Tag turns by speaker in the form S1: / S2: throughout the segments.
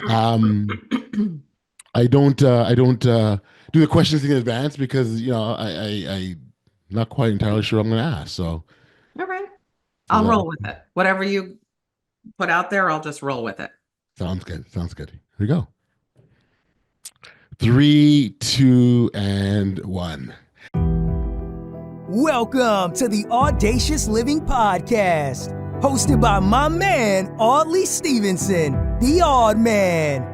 S1: Um, I don't do the questions in advance because I'm not quite entirely sure what I'm going to ask.
S2: All right.
S1: So
S2: I'll
S1: that
S2: roll with it. Whatever you put out there, I'll just roll with it.
S1: sounds good. Sounds good. Here we go. Three, two, and one.
S3: Welcome to the Audacious Living Podcast, hosted by my man, Audley Stephenson, the Odd Man.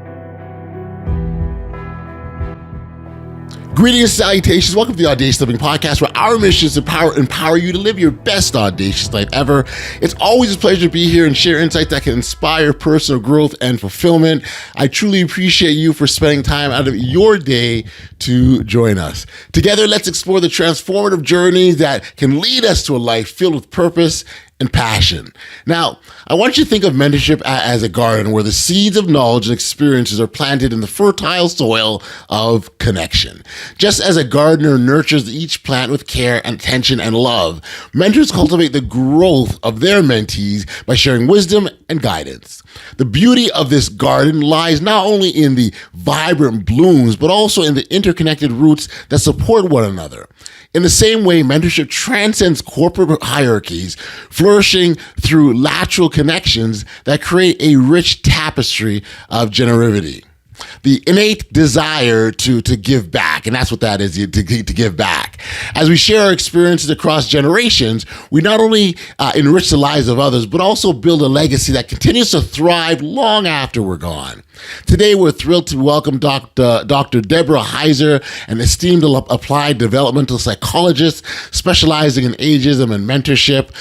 S1: Greetings and salutations. Welcome to the Audacious Living Podcast, where our mission is to empower you to live your best audacious life ever. It's always a pleasure to be here and share insights that can inspire personal growth and fulfillment. I truly appreciate you for spending time out of your day to join us. Together, let's explore the transformative journeys that can lead us to a life filled with purpose and passion. Now, I want you to think of mentorship as a garden where the seeds of knowledge and experiences are planted in the fertile soil of connection. Just as a gardener nurtures each plant with care and attention and love, mentors cultivate the growth of their mentees by sharing wisdom and guidance. The beauty of this garden lies not only in the vibrant blooms, but also in the interconnected roots that support one another. In the same way, mentorship transcends corporate hierarchies, flourishing through lateral connections that create a rich tapestry of generativity. The innate desire to give back, and that's what that is, to give back. As we share our experiences across generations, we not only enrich the lives of others, but also build a legacy that continues to thrive long after we're gone. Today, we're thrilled to welcome Dr. Deborah Heiser, an esteemed applied developmental psychologist specializing in ageism and mentorship.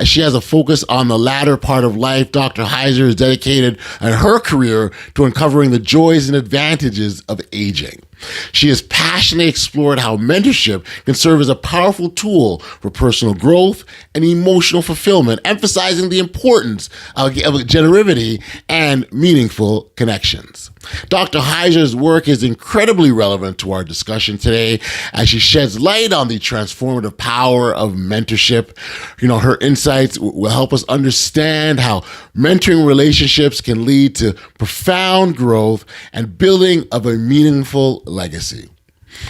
S1: She has a focus on the latter part of life. Dr. Heiser is dedicated in her career to uncovering the joys and advantages of aging. She has passionately explored how mentorship can serve as a powerful tool for personal growth and emotional fulfillment, emphasizing the importance of generativity and meaningful connections. Dr. Heiser's work is incredibly relevant to our discussion today as she sheds light on the transformative power of mentorship. Her insights will help us understand how mentoring relationships can lead to profound growth and building of a meaningful legacy.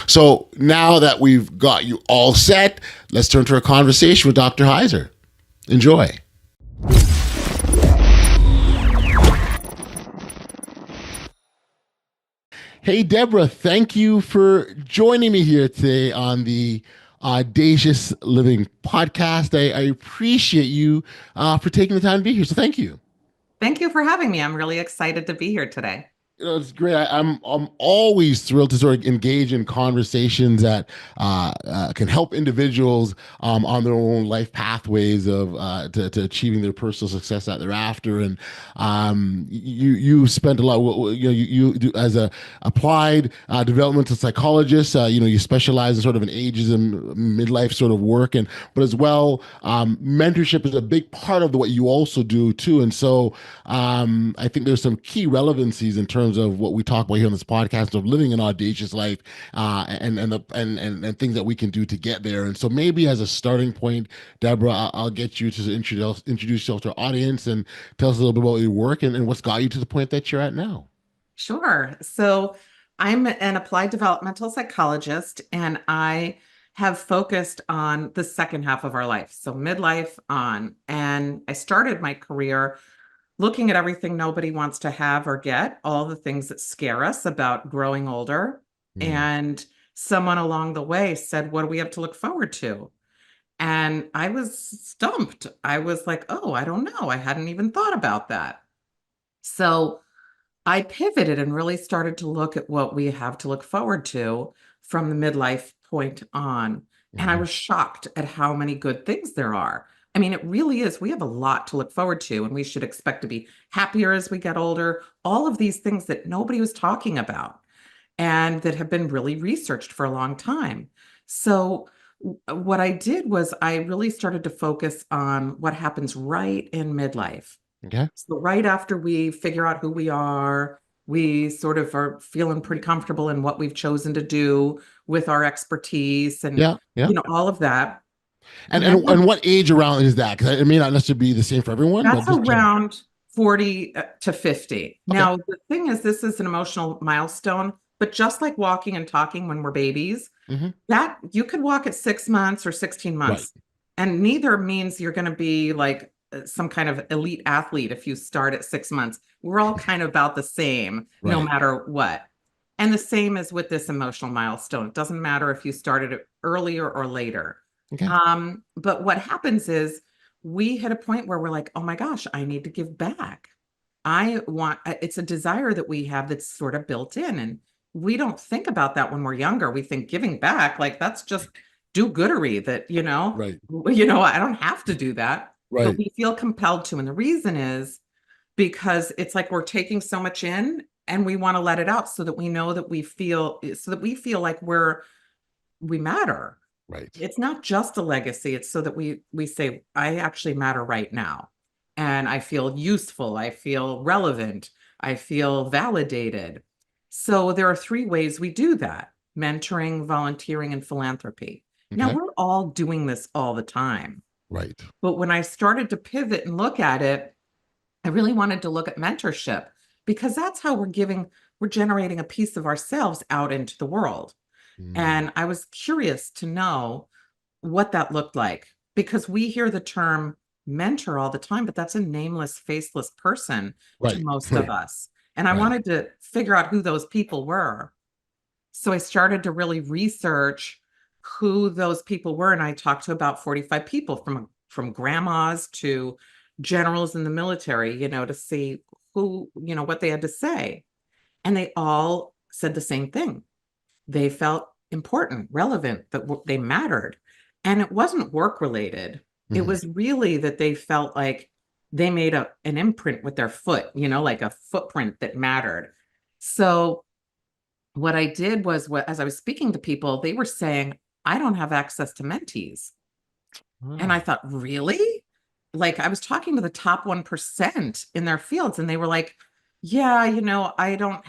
S1: So now that we've got you all set, let's turn to our conversation with Dr. Heiser. Enjoy. Hey, Deborah, thank you for joining me here today on the Audacious Living Podcast. I appreciate you for taking the time to be here. So thank you.
S2: Thank you for having me. I'm really excited to be here today.
S1: It's great. I'm always thrilled to sort of engage in conversations that can help individuals on their own life pathways of to achieving their personal success that they're after. And you spent a lot. You do as a applied developmental psychologist. You specialize in sort of an ageism midlife sort of work, but as well, mentorship is a big part of what you also do too. And so I think there's some key relevancies in terms of what we talk about here on this podcast of living an audacious life and things that we can do to get there. And so maybe as a starting point, Deborah, I'll get you to introduce yourself to our audience and tell us a little bit about your work and what's got you to the point that you're at now.
S2: Sure. So I'm an applied developmental psychologist, and I have focused on the second half of our life, so midlife on. And I started my career looking at everything nobody wants to have or get, all the things that scare us about growing older. And someone along the way said, what do we have to look forward to? And I was stumped. I was like, oh, I don't know. I hadn't even thought about that. So I pivoted and really started to look at what we have to look forward to from the midlife point on. And I was shocked at how many good things there are. I mean, it really is. We have a lot to look forward to, and we should expect to be happier as we get older. All of these things that nobody was talking about and that have been really researched for a long time. So what I did was I really started to focus on what happens right in midlife.
S1: Okay.
S2: So right after we figure out who we are, we sort of are feeling pretty comfortable in what we've chosen to do with our expertise and all of that.
S1: And what age around is that? Because it may not necessarily be the same for everyone.
S2: That's around 40 to 50. Now, the thing is, this is an emotional milestone, but just like walking and talking when we're babies, that you could walk at 6 months or 16 months.
S1: Right.
S2: And neither means you're going to be like some kind of elite athlete if you start at 6 months. We're all kind of about the same, no
S1: Right.
S2: matter what. And the same is with this emotional milestone. It doesn't matter if you started it earlier or later.
S1: Okay.
S2: But what happens is we hit a point where we're like, oh my gosh, I need to give back. It's a desire that we have that's sort of built in. And we don't think about that when we're younger. We think giving back, like that's just do-goodery that,
S1: Right.
S2: I don't have to do that.
S1: Right.
S2: But we feel compelled to. And the reason is because it's like we're taking so much in and we want to let it out so that we know that we feel like we matter.
S1: Right.
S2: It's not just a legacy. It's so that we say, I actually matter right now. And I feel useful. I feel relevant. I feel validated. So there are 3 ways we do that: mentoring, volunteering, and philanthropy.
S1: Okay.
S2: Now, we're all doing this all the time.
S1: Right.
S2: But when I started to pivot and look at it, I really wanted to look at mentorship because that's how we're generating a piece of ourselves out into the world. And I was curious to know what that looked like, because we hear the term mentor all the time, but that's a nameless, faceless person to most of us. And I wanted to figure out who those people were. So I started to really research who those people were. And I talked to about 45 people from grandmas to generals in the military, to see what they had to say. And they all said the same thing. They felt important, relevant, that they mattered. And it wasn't work related. It was really that they felt like they made an imprint with their foot, like a footprint that mattered. So what I did was, as I was speaking to people, they were saying, I don't have access to mentees. And I thought, really? Like, I was talking to the top 1% in their fields, and they were like, yeah, I don't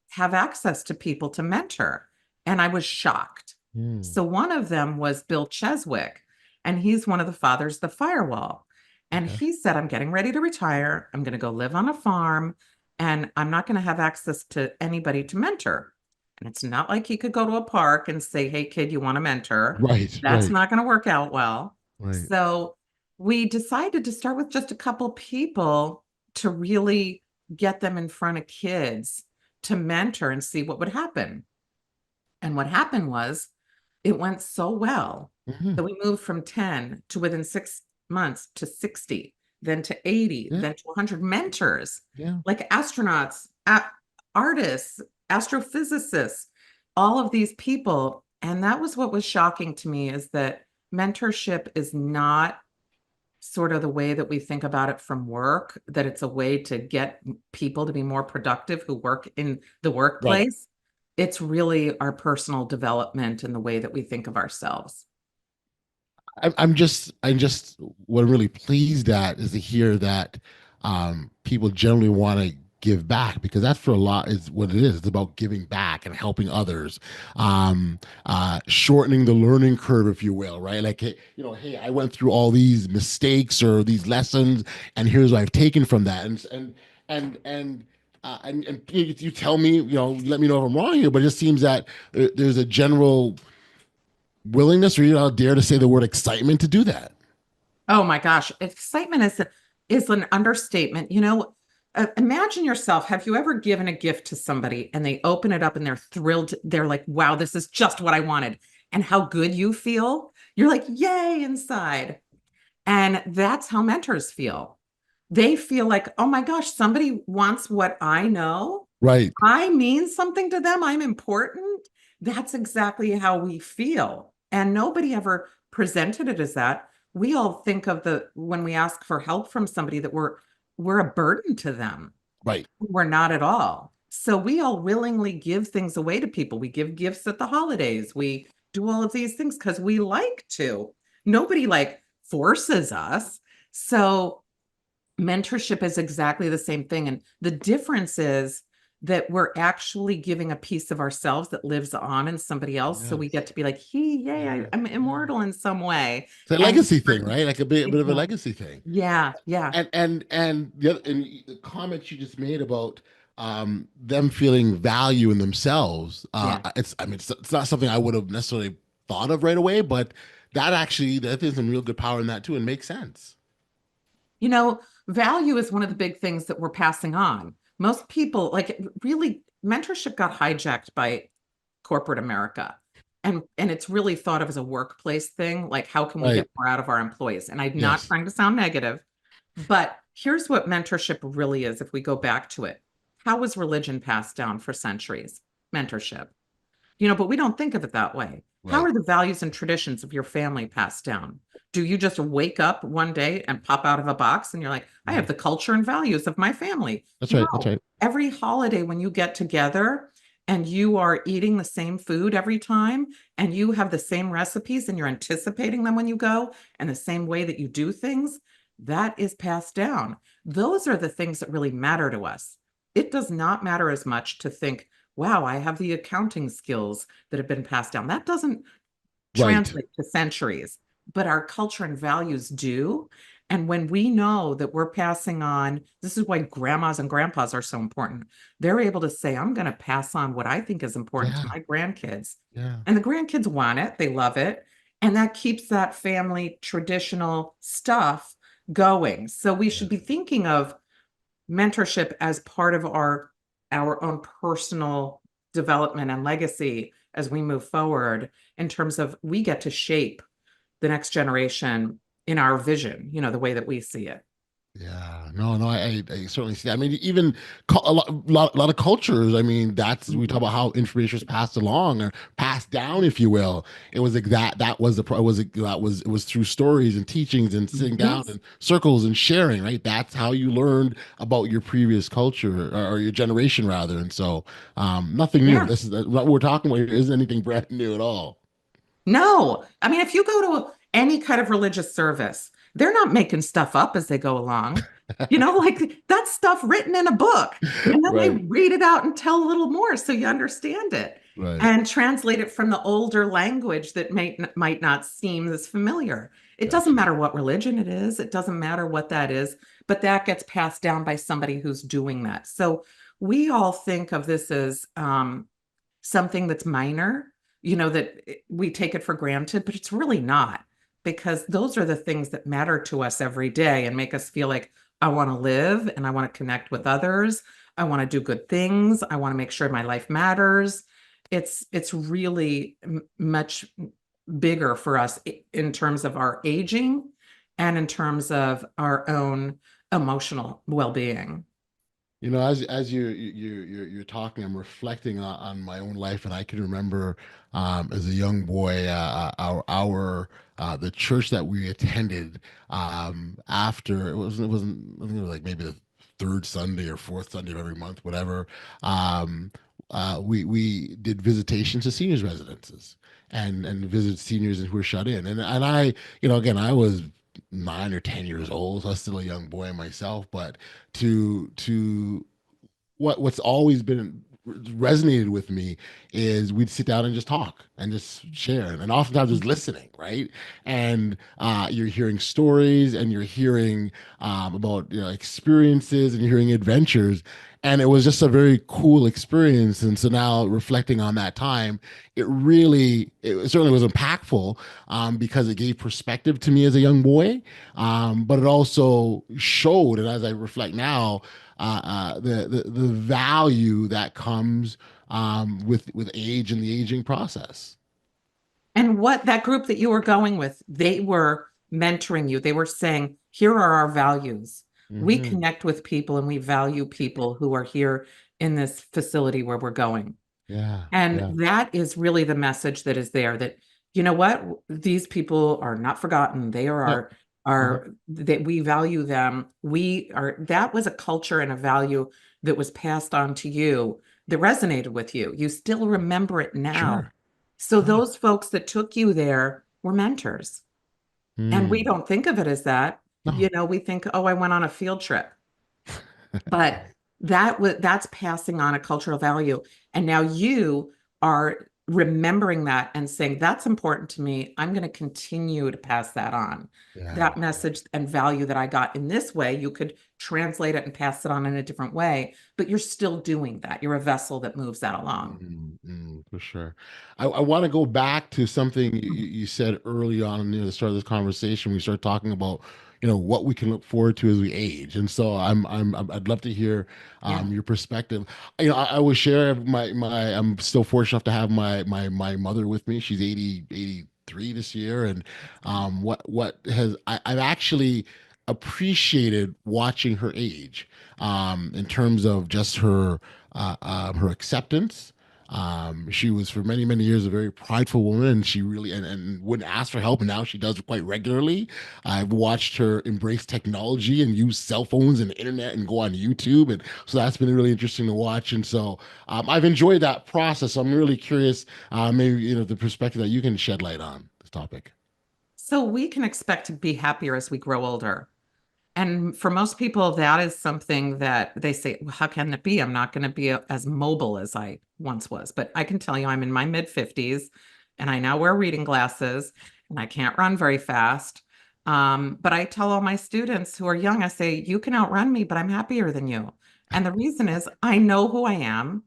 S2: have access to people to mentor. And I was shocked. So one of them was Bill Cheswick, and he's one of the fathers of the firewall. And he said, I'm getting ready to retire. I'm going to go live on a farm, and I'm not going to have access to anybody to mentor. And it's not like he could go to a park and say, hey, kid, you want to mentor?
S1: Right.
S2: That's not going to work out well.
S1: Right.
S2: So we decided to start with just a couple people to really get them in front of kids to mentor and see what would happen. And what happened was it went so well that we moved from 10 to within 6 months to 60, then to 80, then to 100 mentors, like astronauts, artists, astrophysicists, all of these people. And that was what was shocking to me, is that mentorship is not sort of the way that we think about it from work, that it's a way to get people to be more productive who work in the workplace. It's really our personal development and the way that we think of ourselves.
S1: I'm just what I'm really pleased at is to hear that people generally want to give back, because that's for a lot is what it is. It's about giving back and helping others, shortening the learning curve, if you will, right? Like, hey, I went through all these mistakes or these lessons, and here's what I've taken from that. And you tell me, let me know if I'm wrong here, but it just seems that there's a general willingness, or I'll dare to say the word excitement, to do that.
S2: Oh my gosh, excitement is an understatement. Imagine yourself. Have you ever given a gift to somebody and they open it up and they're thrilled? They're like, wow, this is just what I wanted. And how good you feel. You're like, yay, inside. And that's how mentors feel. They feel like, oh my gosh, somebody wants what I know.
S1: Right.
S2: I mean something to them. I'm important. That's exactly how we feel. And nobody ever presented it as that. We all think of when we ask for help from somebody, that we're a burden to them.
S1: Right.
S2: We're not at all. So we all willingly give things away to people. We give gifts at the holidays. We do all of these things because we like to. Nobody forces us. So mentorship is exactly the same thing. And the difference is that we're actually giving a piece of ourselves that lives on in somebody else. So we get to be like, I'm immortal in some way.
S1: It's a
S2: And
S1: legacy thing, right? Like a bit of a legacy thing.
S2: yeah.
S1: And the comments you just made about them feeling value in themselves, it's not something I would have necessarily thought of right away, but there's some real good power in that too, and makes sense.
S2: Value is one of the big things that we're passing on. Most people, like, really, mentorship got hijacked by corporate America. And it's really thought of as a workplace thing. Like, how can we get more out of our employees? And I'm not trying to sound negative, but here's what mentorship really is. If we go back to it, how was religion passed down for centuries? Mentorship, but we don't think of it that way. How are the values and traditions of your family passed down? Do you just wake up one day and pop out of a box and you're like, I have the culture and values of my family?
S1: That's right. That's right.
S2: Every holiday when you get together and you are eating the same food every time and you have the same recipes and you're anticipating them when you go and the same way that you do things, that is passed down. Those are the things that really matter to us. It does not matter as much to think, wow, I have the accounting skills that have been passed down. That doesn't translate to centuries, but our culture and values do. And when we know that we're passing on, this is why grandmas and grandpas are so important. They're able to say, I'm going to pass on what I think is important to my grandkids. And the grandkids want it. They love it. And that keeps that family traditional stuff going. So we should be thinking of mentorship as part of our own personal development and legacy as we move forward, in terms of we get to shape the next generation in our vision, the way that we see it.
S1: Yeah, no, I certainly see that. I mean, even a lot of cultures. I mean, we talk about how information was passed along or passed down, if you will. It was like that. That was it was through stories and teachings and sitting down in circles and sharing. Right. That's how you learned about your previous culture or your generation, rather. And so, nothing new. This is what we're talking about here. Isn't anything brand new at all.
S2: No, I mean, if you go to any kind of religious service, they're not making stuff up as they go along. Like, that's stuff written in a book. And then they read it out and tell a little more so you understand it. And translate it from the older language that might not seem as familiar. It doesn't matter what religion it is. It doesn't matter what that is, but that gets passed down by somebody who's doing that. So we all think of this as something that's minor, that we take it for granted, but it's really not. Because those are the things that matter to us every day and make us feel like, I want to live and I want to connect with others. I want to do good things. I want to make sure my life matters. It's really much bigger for us in terms of our aging and in terms of our own emotional well-being.
S1: As you're talking, I'm reflecting on my own life, and I can remember as a young boy, the church that we attended after it wasn't I think it was like maybe the third Sunday or fourth Sunday of every month, whatever. We did visitations to seniors residences and visit seniors who were shut in, and I again, I was 9 or 10 years old, so I was still a young boy myself, but to what's always been resonated with me is we'd sit down and just talk and just share, and oftentimes just listening, right? And you're hearing stories and you're hearing about experiences and you're hearing adventures, and it was just a very cool experience. And so now reflecting on that time, it certainly was impactful because it gave perspective to me as a young boy, but it also showed, and as I reflect now, the value that comes with age and the aging process.
S2: And what that group that you were going with, they were mentoring you. They were saying, here are our values. We connect with people and we value people who are here in this facility where we're going. That is really the message that is there, that, what, these people are not forgotten. They are that we value them. That was a culture and a value that was passed on to you that resonated with you. You still remember it now.
S1: Sure.
S2: So those folks that took you there were mentors. And we don't think of it as that.
S1: No.
S2: We think, oh, I went on a field trip. But that's passing on a cultural value. And now you are remembering that and saying, that's important to me. I'm going to continue to pass that on.
S1: Yeah.
S2: That message and value that I got in this way, you could translate it and pass it on in a different way, but you're still doing that. You're a vessel that moves that along.
S1: For sure. I want to go back to something you said early on near the start of this conversation. We started talking about, what we can look forward to as we age. And so I'd love to hear your perspective. I will share I'm still fortunate enough to have my mother with me. She's 83 this year. And I've actually appreciated watching her age in terms of just her acceptance. She was for many, many years a very prideful woman, and she really and wouldn't ask for help, and now she does quite regularly. I've watched her embrace technology and use cell phones and the internet and go on YouTube, and so that's been really interesting to watch. And so I've enjoyed that process. So I'm really curious, maybe the perspective that you can shed light on this topic.
S2: So we can expect to be happier as we grow older. And for most people, that is something that they say, well, how can it be? I'm not going to be as mobile as I once was. But I can tell you, I'm in my mid-50s and I now wear reading glasses and I can't run very fast. But I tell all my students who are young, I say, you can outrun me, but I'm happier than you. And the reason is I know who I am.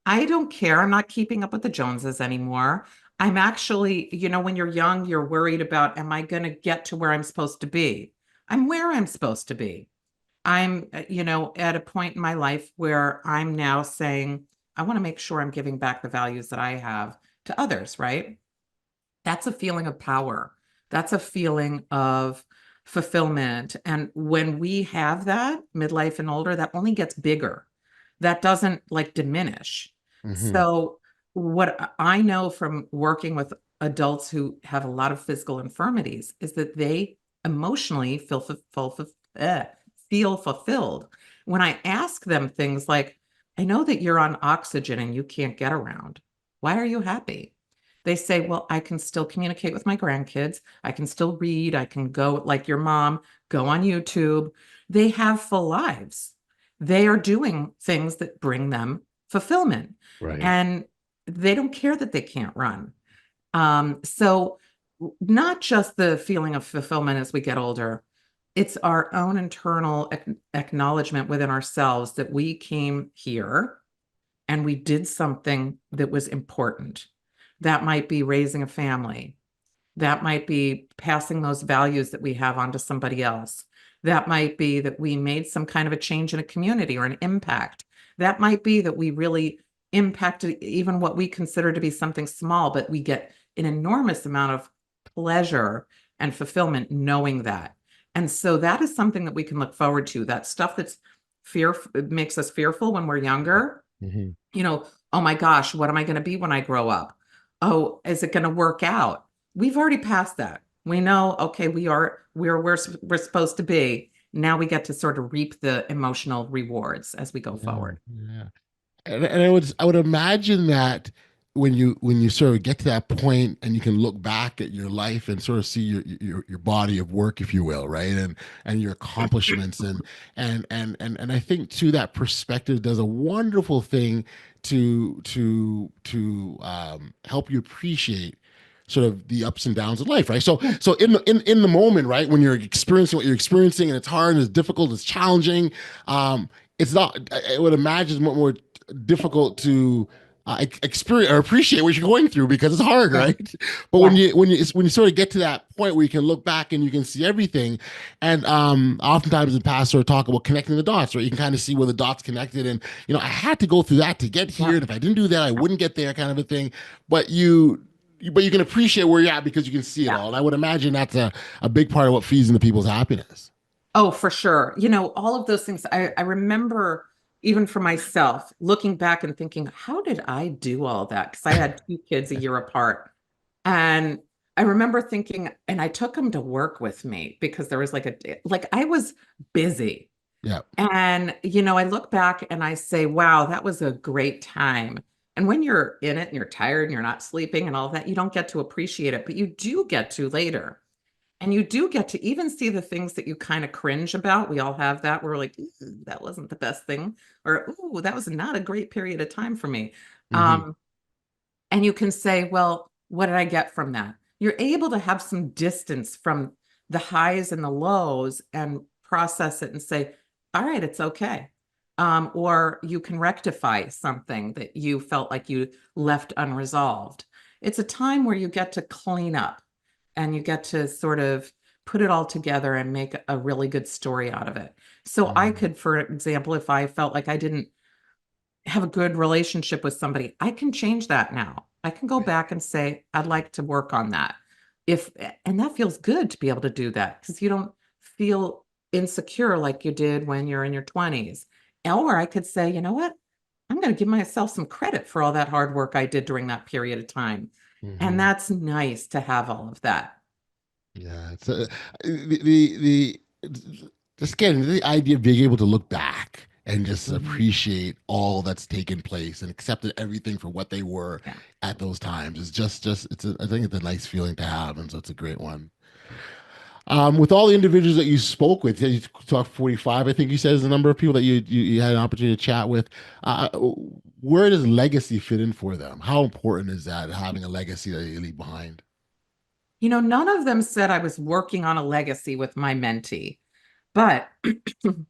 S2: I don't care. I'm not keeping up with the Joneses anymore. I'm actually, when you're young, you're worried about, am I going to get to where I'm supposed to be? I'm where I'm supposed to be. I'm, at a point in my life where I'm now saying, I want to make sure I'm giving back the values that I have to others, right? That's a feeling of power. That's a feeling of fulfillment. And when we have that, midlife and older, that only gets bigger. That doesn't diminish. So what I know from working with adults who have a lot of physical infirmities is that they emotionally feel fulfilled. When I ask them things like, I know that you're on oxygen and you can't get around. Why are you happy? They say, well, I can still communicate with my grandkids. I can still read. I can go, like your mom, go on YouTube. They have full lives. They are doing things that bring them fulfillment.
S1: Right.
S2: And they don't care that they can't run. So not just the feeling of fulfillment as we get older, it's our own internal acknowledgement within ourselves that we came here and we did something that was important. That might be raising a family. That might be passing those values that we have onto somebody else. That might be that we made some kind of a change in a community or an impact. That might be that we really impacted even what we consider to be something small, but we get an enormous amount of pleasure and fulfillment knowing that. And so that is something that we can look forward to. That stuff that's makes us fearful when we're younger. Oh my gosh, what am I going to be when I grow up? Oh, is it going to work out? We've already passed that. We know, okay, we're supposed to be. Now we get to sort of reap the emotional rewards as we go forward.
S1: Yeah. And I would imagine that when you sort of get to that point and you can look back at your life and sort of see your body of work, if you will, right, and your accomplishments and I think too that perspective does a wonderful thing to help you appreciate sort of the ups and downs of life, right? So in the moment, right, when you're experiencing what you're experiencing and it's hard and it's difficult, it's challenging, it's not. I would imagine it's more difficult to experience or appreciate what you're going through because it's hard, right? But when you sort of get to that point where you can look back and you can see everything, and oftentimes in past sort of talk about connecting the dots, right? You can kind of see where the dots connected, and I had to go through that to get here, and if I didn't do that, I wouldn't get there, kind of a thing. But you can appreciate where you're at because you can see it all, and I would imagine that's a big part of what feeds into people's happiness.
S2: Oh, for sure. All of those things. I remember. Even for myself, looking back and thinking, how did I do all that? Because I had 2 kids a year apart. And I remember thinking, and I took them to work with me because there was I was busy.
S1: Yeah.
S2: And, I look back and I say, wow, that was a great time. And when you're in it and you're tired and you're not sleeping and all that, you don't get to appreciate it, but you do get to later. And you do get to even see the things that you kind of cringe about. We all have that. We're like, "Ooh, that wasn't the best thing," or, "Ooh, that was not a great period of time for me."
S1: Hmm.
S2: And you can say, well, what did I get from that? You're able to have some distance from the highs and the lows and process it and say, all right, it's okay. Or you can rectify something that you felt like you left unresolved. It's a time where you get to clean up and you get to sort of put it all together and make a really good story out of it. So I could, for example, if I felt like I didn't have a good relationship with somebody, I can change that now. I can go back and say, I'd like to work on that. And that feels good to be able to do that because you don't feel insecure like you did when you're in your 20s. Or I could say, you know what? I'm going to give myself some credit for all that hard work I did during that period of time. And
S1: Hmm.
S2: that's nice to have all of that.
S1: Yeah. It's the just again the idea of being able to look back and just
S2: Mhm.
S1: appreciate all that's taken place and accept everything for what they were
S2: Yeah.
S1: at those times is just I think it's a nice feeling to have, and so it's a great one. With all the individuals that you spoke with, you talked 45, I think you said is the number of people that you had an opportunity to chat with. Where does legacy fit in for them? How important is that, having a legacy that you leave behind?
S2: None of them said I was working on a legacy with my mentee, but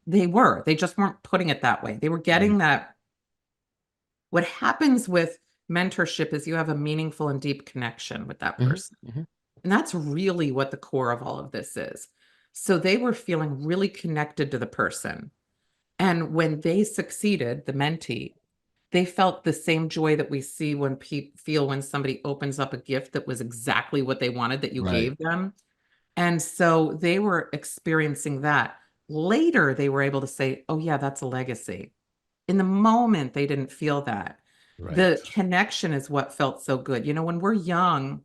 S2: they just weren't putting it that way. They were
S1: Mhm.
S2: getting that what happens with mentorship is you have a meaningful and deep connection with that
S1: Mhm.
S2: person.
S1: Mhm.
S2: And that's really what the core of all of this is. So they were feeling really connected to the person. And when they succeeded, the mentee, they felt the same joy that we see when people feel when somebody opens up a gift that was exactly what they wanted that you
S1: Right.
S2: gave them. And so they were experiencing that. Later, they were able to say, oh, yeah, that's a legacy. In the moment, they didn't feel that. The
S1: Right.
S2: connection is what felt so good. When we're young,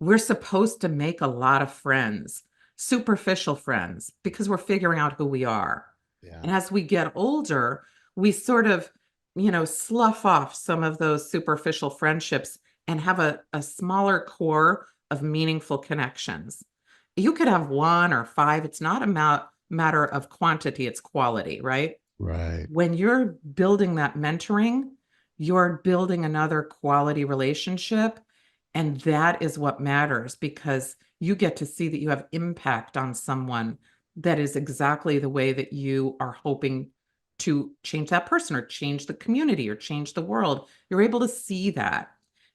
S2: we're supposed to make a lot of friends, superficial friends, because we're figuring out who we are.
S1: Yeah.
S2: And as we get older, we sort of, slough off some of those superficial friendships and have a smaller core of meaningful connections. You could have one or five. It's not a matter of quantity, it's quality, right?
S1: Right.
S2: When you're building that mentoring, you're building another quality relationship. And that is what matters because you get to see that you have impact on someone that is exactly the way that you are hoping to change that person or change the community or change the world. You're able to see that.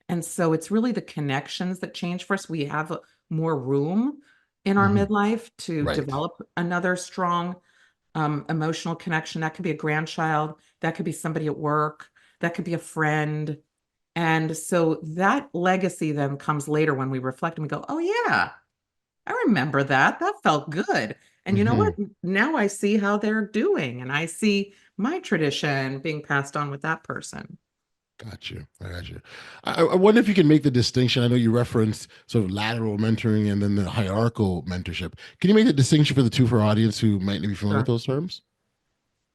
S2: And so it's really the connections that change for us. We have more room in our
S1: Hmm.
S2: midlife to
S1: Right.
S2: develop another strong emotional connection. That could be a grandchild, that could be somebody at work, that could be a friend. And so that legacy then comes later when we reflect and we go, oh, yeah, I remember that. That felt good. And you know
S1: Hmm.
S2: what? Now I see how they're doing and I see my tradition being passed on with that person.
S1: Got you. I got you. I wonder if you can make the distinction. I know you referenced sort of lateral mentoring and then the hierarchical mentorship. Can you make the distinction for the two for our audience who might not be familiar with
S2: Sure.
S1: those terms?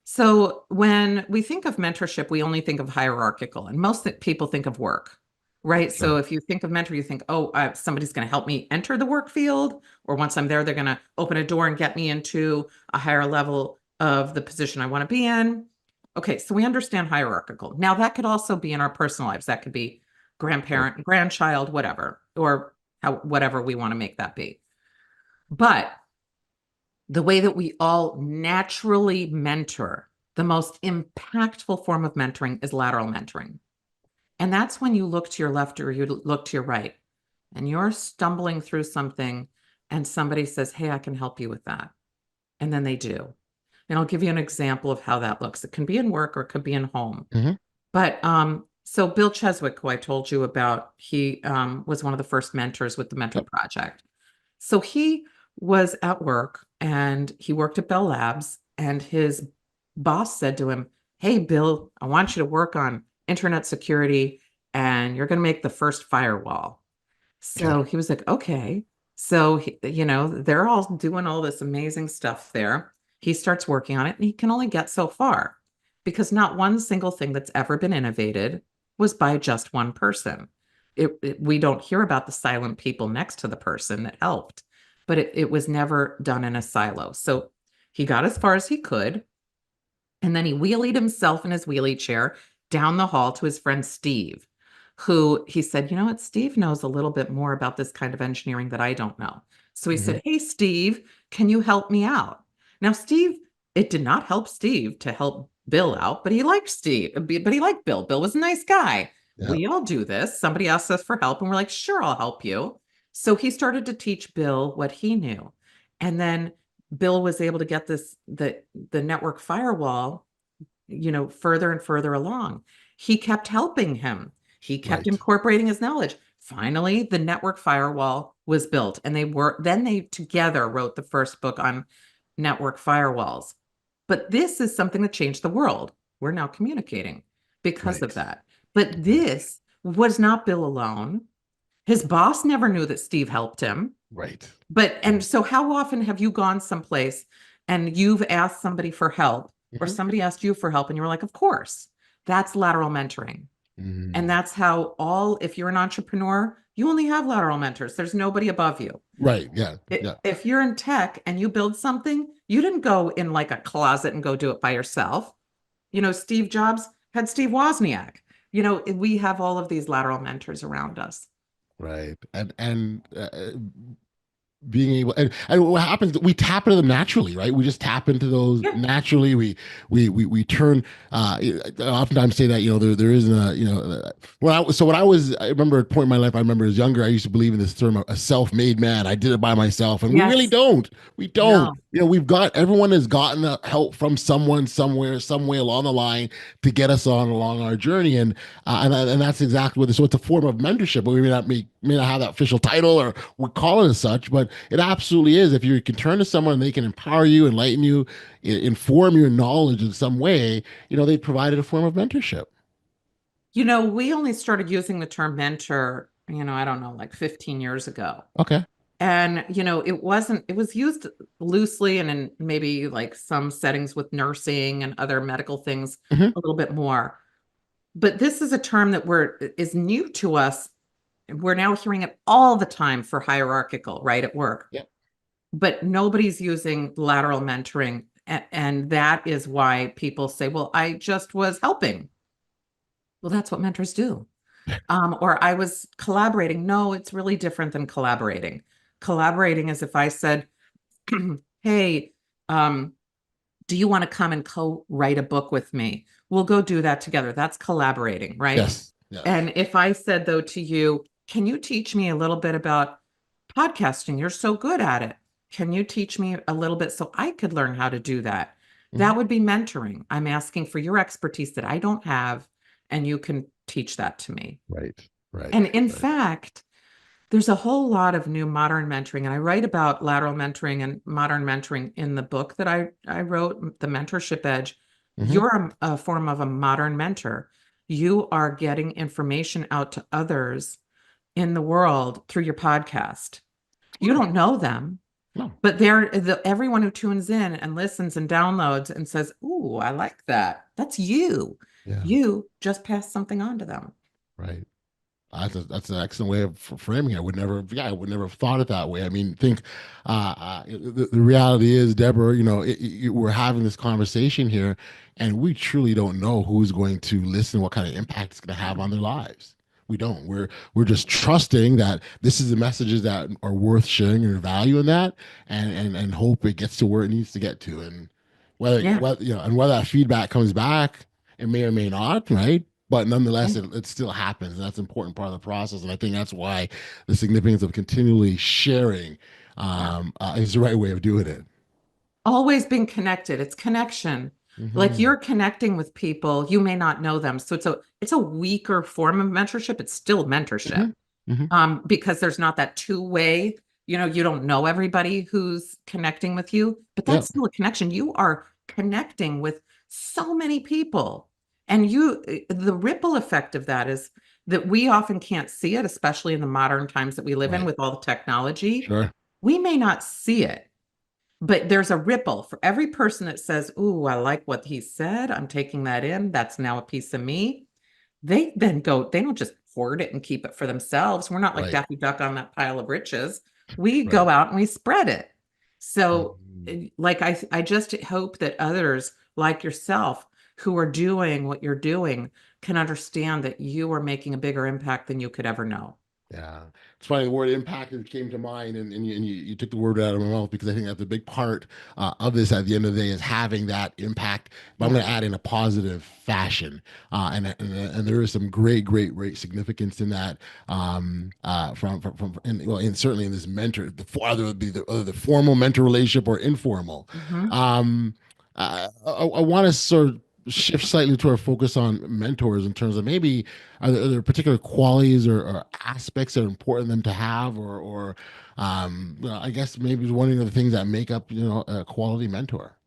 S2: So when we think of mentorship, we only think of hierarchical, and most people think of work, right?
S1: Sure.
S2: So if you think of mentor, you think, oh, somebody's going to help me enter the work field, or once I'm there, they're going to open a door and get me into a higher level of the position I want to be in. Okay, so we understand hierarchical. Now that could also be in our personal lives. That could be
S1: Sure.
S2: grandparent, grandchild, whatever, or whatever we want to make that be. But the way that we all naturally mentor, the most impactful form of mentoring is lateral mentoring. And that's when you look to your left or you look to your right and you're stumbling through something and somebody says, hey, I can help you with that. And then they do. And I'll give you an example of how that looks. It can be in work or it could be in home.
S1: Hmm.
S2: But so Bill Cheswick, who I told you about, he was one of the first mentors with the Mentor
S1: Yep.
S2: Project. So he was at work and he worked at Bell Labs, and his boss said to him, hey, Bill, I want you to work on internet security and you're going to make the first firewall.
S1: Okay.
S2: So he was like, okay. So, they're all doing all this amazing stuff there. He starts working on it and he can only get so far because not one single thing that's ever been innovated was by just one person. we don't hear about the silent people next to the person that helped, but it was never done in a silo. So he got as far as he could. And then he wheelied himself in his wheelie chair down the hall to his friend Steve, who he said, you know what, Steve knows a little bit more about this kind of engineering that I don't know. So he said, hey, Steve, can you help me out? Now, Steve, it did not help Steve to help Bill out, but he liked Steve, but he liked Bill. Bill was a nice guy.
S1: Yeah.
S2: We all do this. Somebody asked us for help and we're like, sure, I'll help you. So he started to teach Bill what he knew. And then Bill was able to get the network firewall, further and further along. He kept helping him. He kept incorporating his knowledge. Finally, the network firewall was built, and they together wrote the first book on network firewalls. But this is something that changed the world. We're now communicating because of that. But this was not Bill alone. His boss never knew that Steve helped him.
S1: Right.
S2: And so how often have you gone someplace and you've asked somebody for help, or somebody asked you for help and you were like, of course, that's lateral mentoring. And that's how if you're an entrepreneur, you only have lateral mentors. There's nobody above you.
S1: Right. Yeah.
S2: If you're in tech and you build something, you didn't go in like a closet and go do it by yourself. Steve Jobs had Steve Wozniak. We have all of these lateral mentors around us.
S1: Right. And being able, and what happens, we tap into them naturally, right? We just tap into those naturally. We turn, I oftentimes say that, there isn't I remember a point in my life, I remember as younger, I used to believe in this term, a self-made man. I did it by myself. And we really don't. We don't. No. Everyone has gotten help from someone, somewhere, some way along the line to get us along our journey. And that's exactly what so it's a form of mentorship. But we may not have that official title or we call it as such, but it absolutely is. If you can turn to someone and they can empower you, enlighten you, inform your knowledge in some way, they provided a form of mentorship.
S2: We only started using the term mentor, I don't know, like 15 years ago.
S1: Okay.
S2: And, it was used loosely and in maybe like some settings with nursing and other medical things a little bit more. But this is a term that is new to us. We're now hearing it all the time for hierarchical, right, at work.
S1: Yep.
S2: But nobody's using lateral mentoring. And that is why people say, well, I just was helping. Well, that's what mentors do. Or I was collaborating. No, it's really different than collaborating. Collaborating is if I said, hey, do you want to come and co-write a book with me? We'll go do that together. That's collaborating, right?
S1: Yes.
S2: And if I said, though, to you, can you teach me a little bit about podcasting? You're so good at it. Can you teach me a little bit so I could learn how to do that? That would be mentoring. I'm asking for your expertise that I don't have, and you can teach that to me.
S1: Right.
S2: And in fact, there's a whole lot of new modern mentoring, and I write about lateral mentoring and modern mentoring in the book that I wrote, The Mentorship Edge. You're a form of a modern mentor. You are getting information out to others in the world through your podcast. You don't know them, but everyone who tunes in and listens and downloads and says, ooh, I like that. That's you. Yeah. You just passed something on to them.
S1: Right. That's an excellent way of framing it. I would never have thought it that way. I mean, the reality is, Deborah, we're having this conversation here and we truly don't know who's going to listen, what kind of impact it's going to have on their lives. We don't. We're just trusting that this is the messages that are worth sharing and value in that, and hope it gets to where it needs to get to. And whether that feedback comes back, it may or may not, right? But nonetheless, it still happens. And that's an important part of the process. And I think that's why the significance of continually sharing is the right way of doing it.
S2: Always being connected. It's connection. Like you're connecting with people, you may not know them. So it's a weaker form of mentorship. It's still mentorship because there's not that two-way, you don't know everybody who's connecting with you, but that's still a connection. You are connecting with so many people. And the ripple effect of that is that we often can't see it, especially in the modern times that we live in with all the technology.
S1: Sure.
S2: We may not see it, but there's a ripple for every person that says, ooh, I like what he said. I'm taking that in. That's now a piece of me. They then go, they don't just hoard it and keep it for themselves. We're not like
S1: Right.
S2: Daffy Duck on that pile of riches. We
S1: Right.
S2: go out and we spread it. So
S1: Mhm.
S2: like, I just hope that others like yourself who are doing what you're doing can understand that you are making a bigger impact than you could ever know.
S1: Yeah. It's funny, the word impact came to mind, and you took the word out of my mouth, because I think that's a big part of this at the end of the day, is having that impact. But I'm going to add in a positive fashion. And there is some great significance in that, and certainly in this mentor, whether it be the formal mentor relationship or informal.
S2: Mhm.
S1: I want to sort of shift slightly to our focus on mentors in terms of maybe are there particular qualities or aspects that are important to them to have, or I guess maybe one of the things that make up a quality mentor.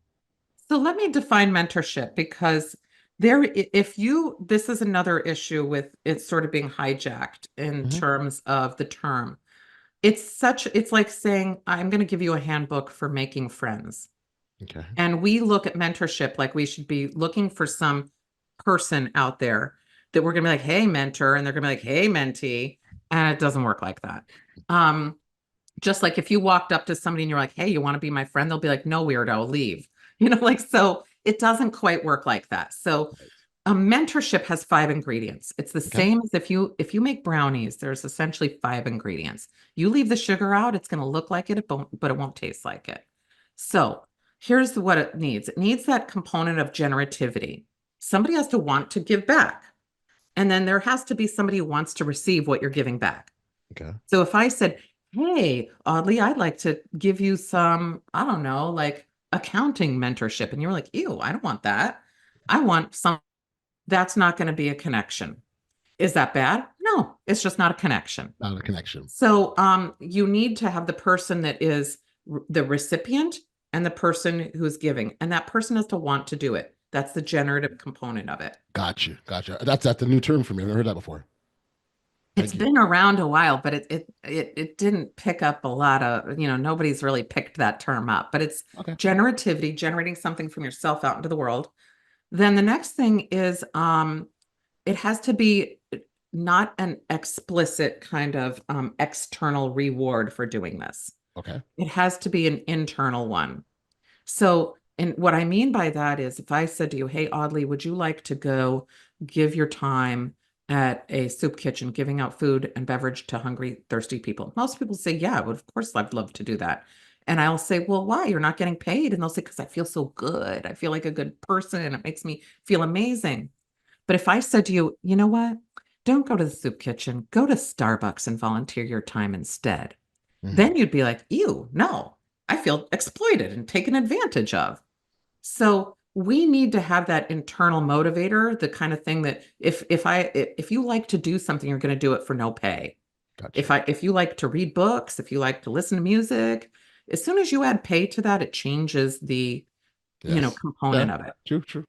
S2: So let me define mentorship, because this is another issue with it sort of being hijacked in
S1: Hmm.
S2: terms of the term. It's like saying, I'm going to give you a handbook for making friends.
S1: Okay.
S2: And we look at mentorship like we should be looking for some person out there that we're going to be like, hey, mentor, and they're going to be like, hey, mentee. And it doesn't work like that. Just like if you walked up to somebody and you're like, hey, you want to be my friend? They'll be like, no, weirdo, leave. Like, so it doesn't quite work like that. So a mentorship has 5 ingredients. It's the
S1: Okay.
S2: same as if you make brownies, there's essentially 5 ingredients. You leave the sugar out, it's going to look like it, but it won't taste like it. So here's what it needs. It needs that component of generativity. Somebody has to want to give back. And then there has to be somebody who wants to receive what you're giving back.
S1: Okay.
S2: So if I said, hey, Audley, I'd like to give you some, I don't know, like accounting mentorship. And you're like, ew, I don't want that. I want some, that's not going to be a connection. Is that bad? No, it's just not a connection.
S1: Not a connection.
S2: So you need to have the person that is the recipient and the person who's giving, and that person has to want to do it. That's the generative component of it.
S1: Gotcha. That's a new term for me. I've never heard that before.
S2: It's been around a while, but it didn't pick up a lot of, nobody's really picked that term up, but it's
S1: Okay.
S2: generativity, generating something from yourself out into the world. Then the next thing is it has to be not an explicit kind of external reward for doing this.
S1: Okay.
S2: It has to be an internal one. So, and what I mean by that is if I said to you, hey, Audley, would you like to go give your time at a soup kitchen, giving out food and beverage to hungry, thirsty people? Most people say, yeah, of course, I'd love to do that. And I'll say, well, why? You're not getting paid. And they'll say, because I feel so good. I feel like a good person. And it makes me feel amazing. But if I said to you, you know what? Don't go to the soup kitchen. Go to Starbucks and volunteer your time instead.
S1: Mhm.
S2: Then you'd be like, ew, no, I feel exploited and taken advantage of. So we need to have that internal motivator, the kind of thing that if you like to do something, you're going to do it for no pay.
S1: Gotcha.
S2: If you like to read books, if you like to listen to music, as soon as you add pay to that, it changes the,
S1: Yes.
S2: component
S1: Yeah.
S2: of it.
S1: True.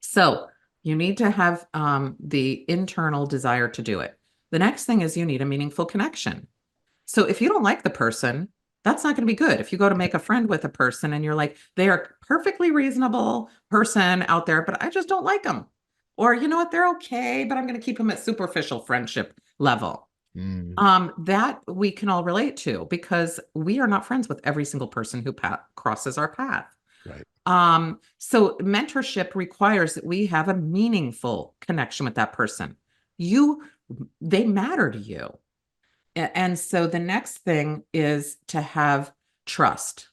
S2: So you need to have the internal desire to do it. The next thing is you need a meaningful connection. So if you don't like the person, that's not going to be good. If you go to make a friend with a person and you're like, they are perfectly reasonable person out there, but I just don't like them. Or you know what, they're okay, but I'm going to keep them at superficial friendship level. That we can all relate to, because we are not friends with every single person who crosses our path.
S1: Right.
S2: So mentorship requires that we have a meaningful connection with that person. They matter to you. And so the next thing is to have trust.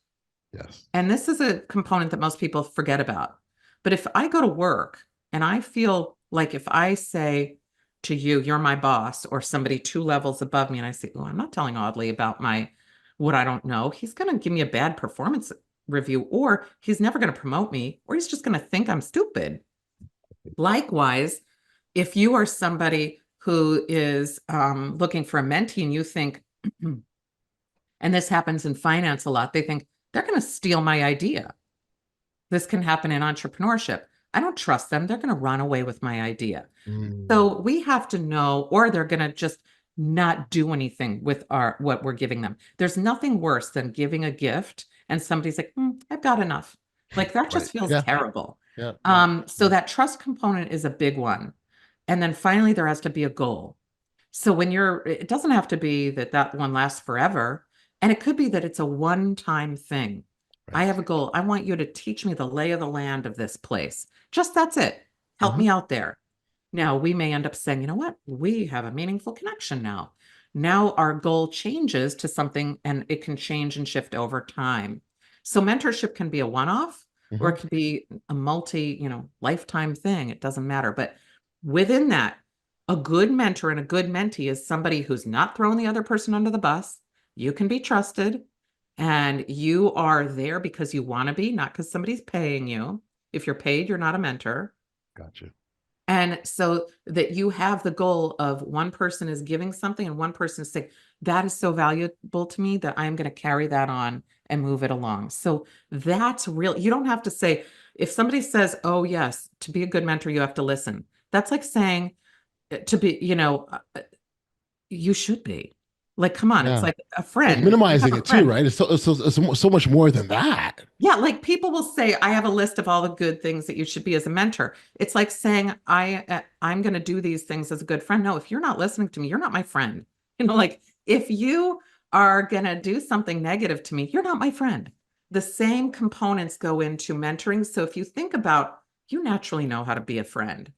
S1: Yes.
S2: And this is a component that most people forget about. But if I go to work and I feel like if I say to you, you're my boss, or somebody 2 levels above me, and I say, oh, I'm not telling Audley about what I don't know, he's going to give me a bad performance review, or he's never going to promote me, or he's just going to think I'm stupid. Likewise, if you are somebody who is looking for a mentee and you think, and this happens in finance a lot, they think they're going to steal my idea. This can happen in entrepreneurship. I don't trust them. They're going to run away with my idea. So we have to know, or they're going to just not do anything with what we're giving them. There's nothing worse than giving a gift and somebody's like, I've got enough. Like that just feels terrible.
S1: Yeah.
S2: So that trust component is a big one. And then finally, there has to be a goal. So it doesn't have to be that one lasts forever. And it could be that it's a one-time thing. I
S1: Right.
S2: have a goal. I want you to teach me the lay of the land of this place. Just that's it. Help
S1: Mhm.
S2: me out there. Now, we may end up saying, you know what? We have a meaningful connection now. Now our goal changes to something, and it can change and shift over time. So mentorship can be a one-off, or it
S1: Mhm.
S2: could be a lifetime thing. It doesn't matter. But within that, a good mentor and a good mentee is somebody who's not throwing the other person under the bus. You can be trusted, and you are there because you want to be, not because somebody's paying you. If you're paid, you're not a mentor.
S1: Gotcha.
S2: And so that you have the goal of one person is giving something and one person is saying, that is so valuable to me that I'm going to carry that on and move it along. So that's real. You don't have to say, if somebody says, oh, yes, to be a good mentor, you have to listen. That's like saying to be, you should be. Like, come on, it's
S1: Yeah.
S2: like a
S1: Like
S2: friend. You have
S1: minimizing
S2: a
S1: it too,
S2: friend.
S1: right? It's so much more than that.
S2: Yeah, like people will say, I have a list of all the good things that you should be as a mentor. It's like saying, I'm going to do these things as a good friend. No, if you're not listening to me, you're not my friend. Like if you are going to do something negative to me, you're not my friend. The same components go into mentoring. So if you think about, you naturally know how to be a friend.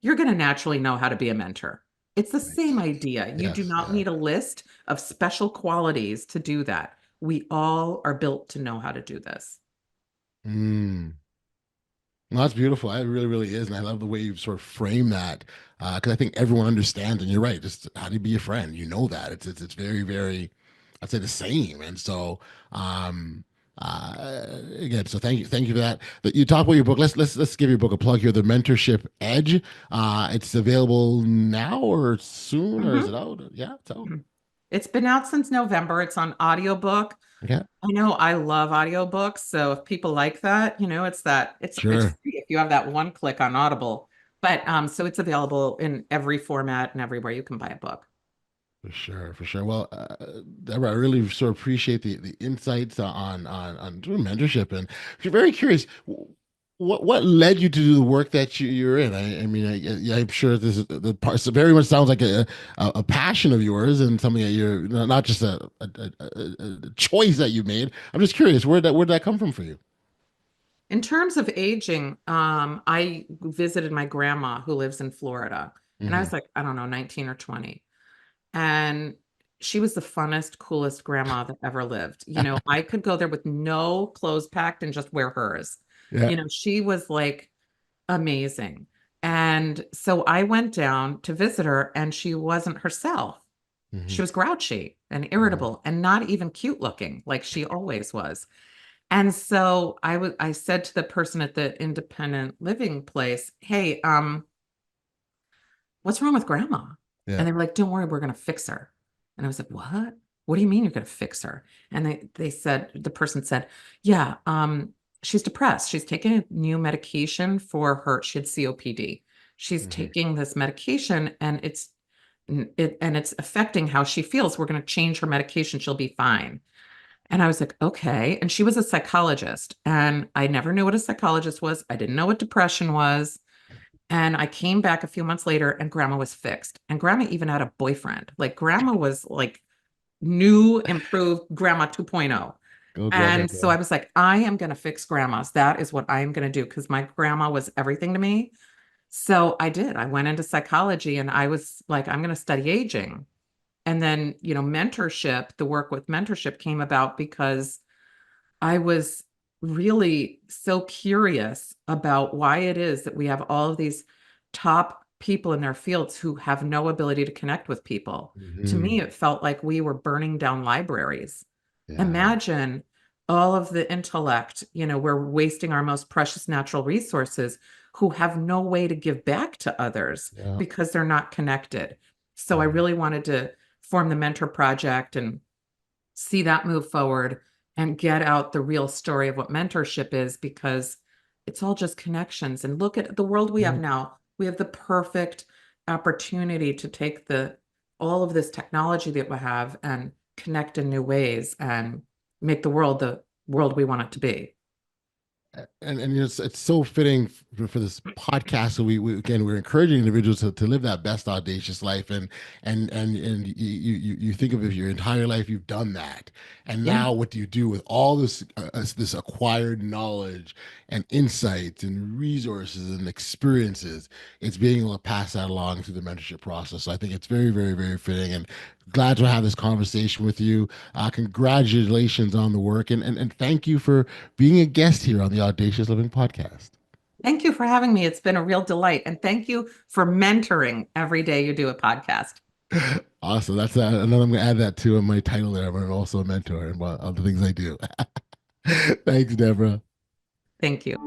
S2: You're going to naturally know how to be a mentor. It's the
S1: Right.
S2: same idea. You do
S1: Yes.
S2: not
S1: Yeah.
S2: need a list of special qualities to do that. We all are built to know how to do this.
S1: Mm. No, that's beautiful. It really, really is, and I love the way you sort of frame that, because I think everyone understands. And you're right. Just how to be a friend. You know that it's very, very, I'd say the same. And so, again, so thank you for that. That you talk about your book. Let's give your book a plug here. The Mentorship Edge. It's available now or soon, or is
S2: Mhm.
S1: it out? Yeah, it's out.
S2: It's been out since November. It's on audiobook.
S1: Yeah,
S2: I know I love audiobooks, so if people like that, it's
S1: sure.
S2: free if you have that one click on Audible. But so it's available in every format and everywhere you can buy a book.
S1: For sure, for sure. Well, Deborah, I really sort of appreciate the insights on doing mentorship, and I'm very curious. What led you to do the work that you're in? I mean, I'm sure this is the part. So very much sounds like a passion of yours and something that you're not just a choice that you made. I'm just curious, where'd that come from for you?
S2: In terms of aging, I visited my grandma who lives in Florida, and I
S1: Hmm.
S2: was like, I don't know, 19 or 20. And she was the funnest, coolest grandma that ever lived. I could go there with no clothes packed and just wear hers.
S1: Yeah.
S2: She was like amazing. And so I went down to visit her, and she wasn't herself.
S1: Hmm.
S2: She was grouchy and
S1: Hmm.
S2: irritable and not even cute looking, like she always was. And so I said to the person at the independent living place, hey, what's wrong with grandma?
S1: Yeah.
S2: And they were like, don't worry, we're going to fix her. And I was like, what do you mean you're going to fix her? And the person said, yeah, she's depressed. She's taking a new medication for her. She had COPD. She's
S1: Hmm.
S2: taking this medication, and it's affecting how she feels. We're going to change her medication. She'll be fine. And I was like, okay. And she was a psychologist, and I never knew what a psychologist was. I didn't know what depression was. And I came back a few months later, and grandma was fixed. And grandma even had a boyfriend. Like grandma was like new, improved grandma 2.0.
S1: Go grandma,
S2: And so I
S1: go.
S2: was like, I am going to fix grandmas. That is what I am going to do, because my grandma was everything to me. So I did. I went into psychology, and I was like, I'm going to study aging. And then, mentorship, the work with mentorship came about because I was really so curious about why it is that we have all of these top people in their fields who have no ability to connect with people. To
S1: Hmm.
S2: me, it felt like we were burning down libraries.
S1: Yeah.
S2: Imagine all of the intellect, we're wasting our most precious natural resources, who have no way to give back to others
S1: Yeah.
S2: because they're not connected. So I
S1: Yeah.
S2: really wanted to form the Mentor Project and see that move forward and get out the real story of what mentorship is, because it's all just connections. And look at the world we have
S1: Mhm.
S2: now. We have the perfect opportunity to take all of this technology that we have and connect in new ways and make the world we want it to be.
S1: And it's so fitting for this podcast. So we're encouraging individuals to live that best audacious life, and you think of your entire life, you've done that, and now what do you do with all this this acquired knowledge and insights and resources and experiences? It's being able to pass that along through the mentorship process. So I think it's very, very, very fitting, and glad to have this conversation with you. Congratulations on the work, and thank you for being a guest here on the Audacious Living Podcast.
S2: Thank you for having me. It's been a real delight. And thank you for mentoring every day you do a podcast.
S1: Awesome. That's another, I'm going to add that to my title there. I'm also a mentor and other things I do. Thanks, Deborah.
S2: Thank you.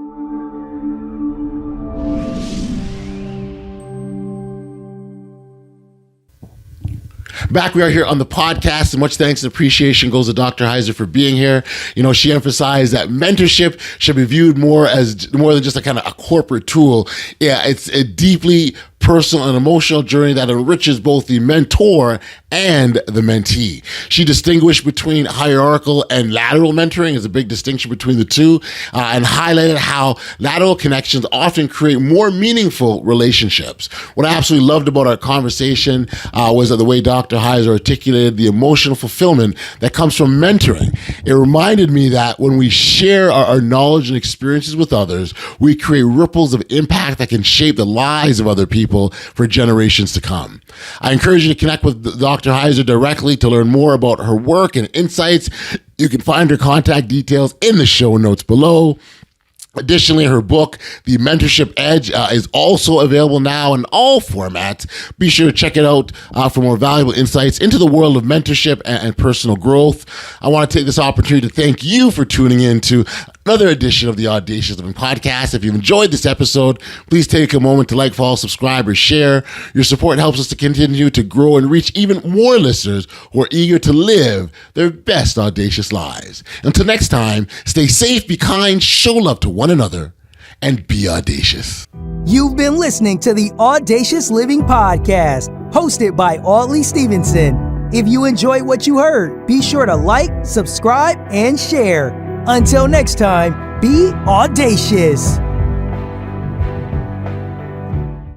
S1: Back we are here on the podcast, and much thanks and appreciation goes to Dr. Heiser for being here. She emphasized that mentorship should be viewed more than just a kind of a corporate tool. Yeah, it's a deeply personal and emotional journey that enriches both the mentor and the mentee. She distinguished between hierarchical and lateral mentoring. There's a big distinction between the two, and highlighted how lateral connections often create more meaningful relationships. What I absolutely loved about our conversation was the way Dr. Heiser articulated the emotional fulfillment that comes from mentoring. It reminded me that when we share our knowledge and experiences with others, we create ripples of impact that can shape the lives of other people for generations to come. I encourage you to connect with Dr. Heiser directly to learn more about her work and insights. You can find her contact details in the show notes below. Additionally, her book, The Mentorship Edge, is also available now in all formats. Be sure to check it out for more valuable insights into the world of mentorship and personal growth. I want to take this opportunity to thank you for tuning in to another edition of the Audacious Living Podcast. If you've enjoyed this episode, please take a moment to like, follow, subscribe, or share. Your support helps us to continue to grow and reach even more listeners who are eager to live their best audacious lives. Until next time, stay safe, be kind, show love to one another, and be audacious.
S3: You've been listening to the Audacious Living Podcast, hosted by Audley Stephenson. If you enjoyed what you heard, be sure to like, subscribe, and share. Until next time, be audacious.